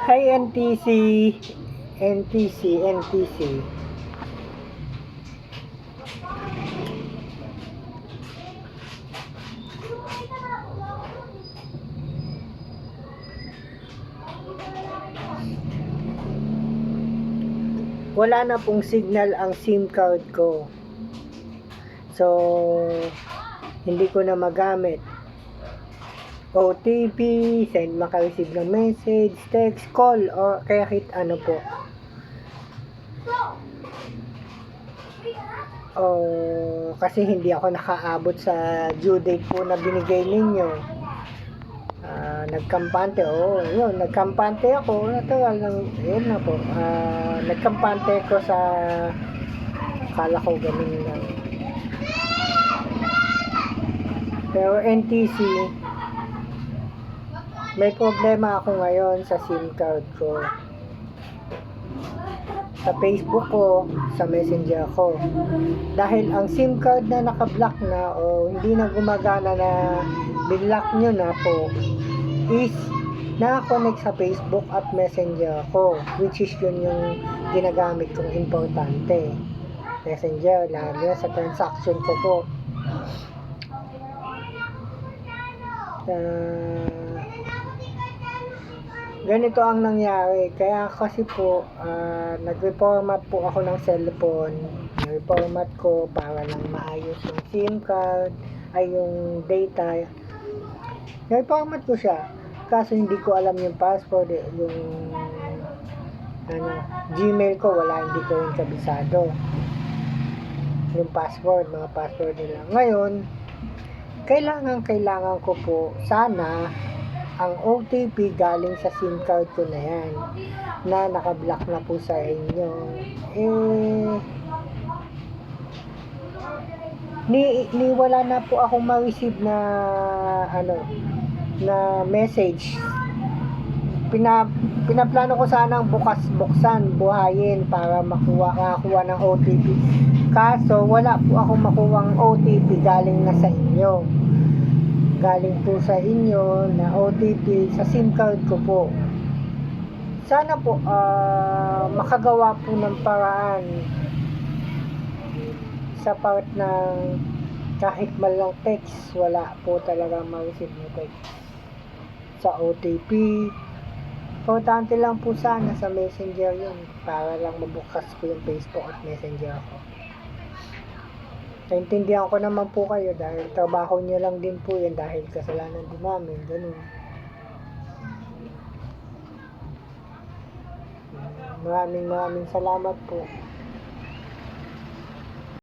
Hi NTC. NTC. Wala na pong signal ang SIM card ko. So, hindi ko na magamit. OTP, send maka-receive ng message, text, call, or kahit ano po. Kasi hindi ako nakaabot sa due date po na binigay ninyo. Nagkampante, nagkampante ako. Natural lang, yun na po. Nagkampante ko sa, akala ko ganun lang. Pero NTC, may problema ako ngayon sa SIM card ko. Sa Facebook ko, sa Messenger ko. Dahil ang SIM card na naka-block na o hindi na gumagana na binlock nyo na po is naka-connect sa Facebook at Messenger ko, which is yun yung ginagamit kong importante. Messenger, lalo sa transaction ko po. Ganito ang nangyari. Kaya kasi po, nag-reformat po ako ng cellphone. Nag-reformat ko para lang maayos yung SIM card, ay yung data. Nag-reformat ko siya. Kaso hindi ko alam yung password, yung Gmail ko, hindi ko yung kabisado. Yung password, mga password nila. Ngayon, kailangan ko po sana ang OTP galing sa SIM card ko na yan na naka-block na po sa inyo. Wala na po akong ma-receive na na message. Pinaplano ko sanang buhayin para makakuha ng OTP. Kaso wala po akong makuhang OTP galing na sa inyo. Galing po sa inyo na OTP sa SIM card ko po. Sana po makagawa po ng paraan sa part ng kahit man lang text, wala po talaga ma-receive na text sa OTP. Importante lang po sana sa Messenger yun para lang mabukas ko yung Facebook at Messenger ko. Naintindihan ko naman po kayo dahil trabaho nyo lang din po yun dahil kasalanan din namin, ganun. Maraming salamat po.